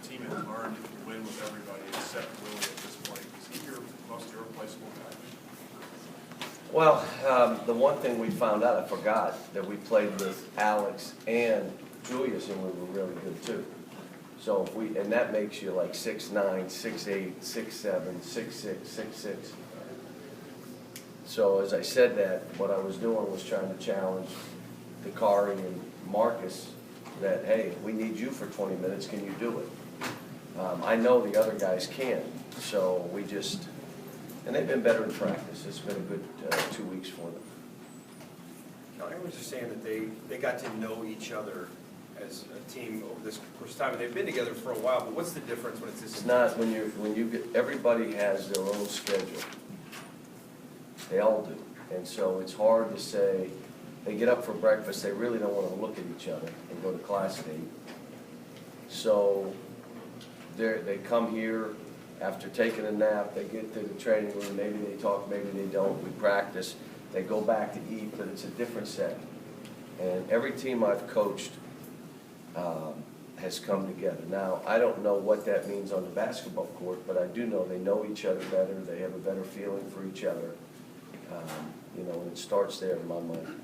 team has learned to win with everybody except Willie at this point? Is he your most irreplaceable guy? Well, the one thing we found out, I forgot, that we played with Alex and Julius, and we were really good too. So if we, and that makes you like 6'9", 6'8", 6'7", 6'6", 6'6". So as I said that, what I was doing was trying to challenge Calipari and Marcus that, hey, we need you for 20 minutes, can you do it? I know the other guys can, so we just, and they've been better in practice. It's been a good 2 weeks for them. Kelly, I was just saying that they got to know each other as a team over this course of time, and they've been together for a while, but what's the difference when it's this? It's not, when you get, everybody has their own schedule. They all do. And so it's hard to say, they get up for breakfast, they really don't want to look at each other and go to class at 8. So they come here after taking a nap, they get to the training room, maybe they talk, maybe they don't, we practice, they go back to eat, but it's a different setting. And every team I've coached has come together. Now, I don't know what that means on the basketball court, but I do know they know each other better, they have a better feeling for each other. You know, and it starts there in my mind.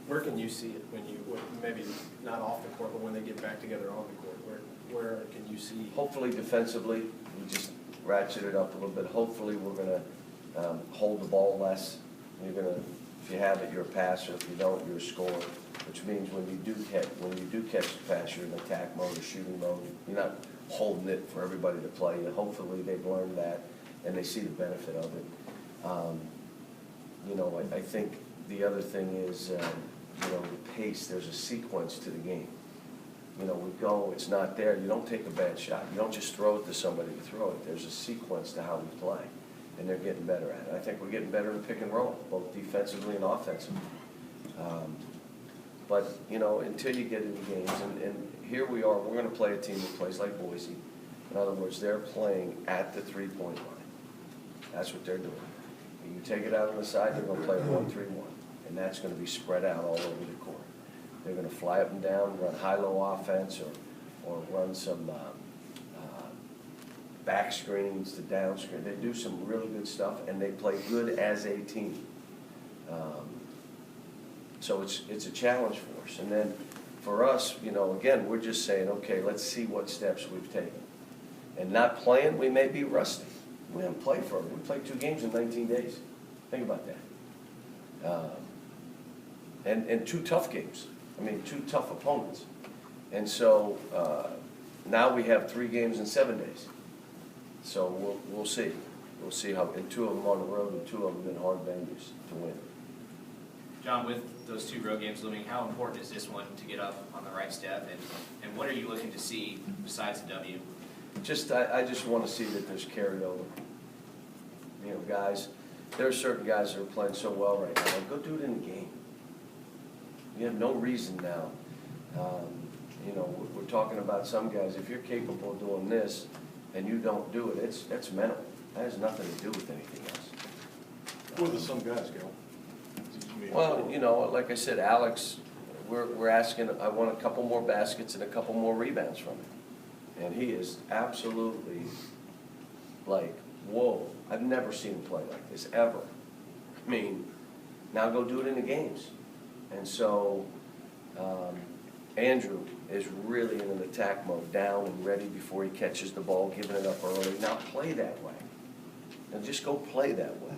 Where can you see it when you, maybe not off the court, but when they get back together on the court? Where can you see? Hopefully defensively, we just ratchet it up a little bit. Hopefully we're going to hold the ball less. You're going to, if you have it, you're a passer. If you don't, you're a scorer. Which means when you do catch the pass, you're in attack mode or shooting mode. You're not holding it for everybody to play. And hopefully they've learned that and they see the benefit of it. You know, I think the other thing is, you know, the pace. There's a sequence to the game. You know, we go, it's not there. You don't take a bad shot. You don't just throw it to somebody to throw it. There's a sequence to how we play, and they're getting better at it. I think we're getting better in pick and roll, both defensively and offensively. But, you know, until you get into games, and here we are, we're going to play a team that plays like Boise. In other words, they're playing at the three-point line. That's what they're doing. You take it out on the side, they're going to play 1-3-1, and that's going to be spread out all over the court. They're going to fly up and down, run high-low offense, or run some back screens to down screen. They do some really good stuff, and they play good as a team. So it's a challenge for us. And then for us, you know, again, we're just saying, okay, let's see what steps we've taken. And not playing, we may be rusty. We haven't played for it. We played 2 games in 19 days. Think about that. And 2 tough games. I mean, 2 tough opponents. And so now we have 3 games in 7 days. So we'll see. We'll see how, and 2 of them on the road and 2 of them in hard venues to win. John, with those 2 road games looming, how important is this one to get up on the right step? And what are you looking to see besides the W? I just want to see that there's carryover. You know, guys, there are certain guys that are playing so well right now. Go do it in the game. You have no reason now. You know, we're talking about some guys. If you're capable of doing this and you don't do it, that's mental. That has nothing to do with anything else. Where do some guys go? Well, you know, like I said, Alex, we're asking, I want a couple more baskets and a couple more rebounds from him. And he is absolutely like, whoa, I've never seen him play like this, ever. I mean, now go do it in the games. And so Andrew is really in an attack mode, down and ready before he catches the ball, giving it up early. Now play that way. And just go play that way.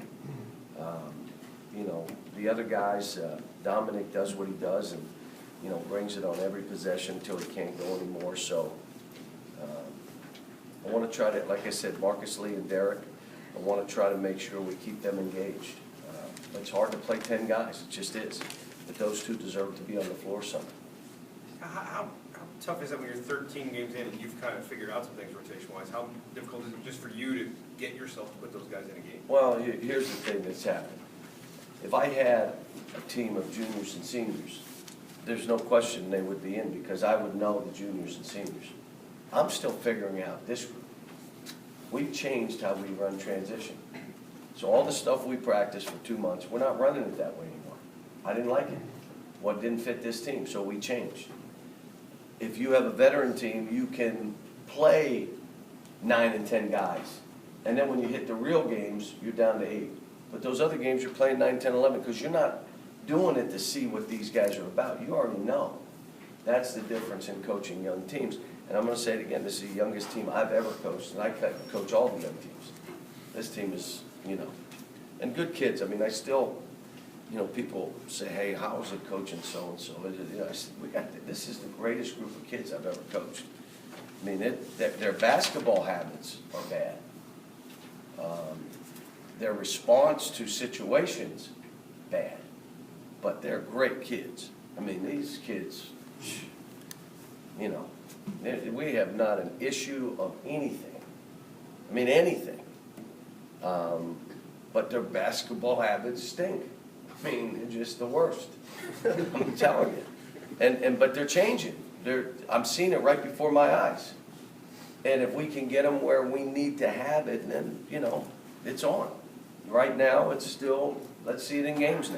You know, the other guys, Dominic does what he does and, you know, brings it on every possession until he can't go anymore. So I want to try to, like I said, Marcus Lee and Derek, I want to try to make sure we keep them engaged. It's hard to play 10 guys, it just is. But those 2 deserve to be on the floor somewhere. How tough is it when you're 13 games in and you've kind of figured out some things rotation-wise? How difficult is it just for you to get yourself to put those guys in a game? Well, here's the thing that's happened. If I had a team of juniors and seniors, there's no question they would be in because I would know the juniors and seniors. I'm still figuring out this group. We've changed how we run transition. So all the stuff we practiced for 2 months, we're not running it that way anymore. I didn't like it. What didn't fit this team, so we changed. if you have a veteran team, you can play 9 and 10 guys. And then when you hit the real games, you're down to 8. But those other games, you're playing 9, 10, 11, because you're not doing it to see what these guys are about. You already know. That's the difference in coaching young teams. And I'm going to say it again, this is the youngest team I've ever coached, and I coach all the young teams. This team is, and good kids. I mean, I still, people say, hey, how is it coaching so-and-so? I said, this is the greatest group of kids I've ever coached. I mean, their basketball habits are bad. Their response to situations, bad. But they're great kids. I mean, these kids, we have not an issue of anything. I mean, anything. But their basketball habits stink. I mean, they're just the worst. I'm telling you. But they're changing. I'm seeing it right before my eyes. And if we can get them where we need to have it, then, it's on. Right now, it's still, let's see it in games now.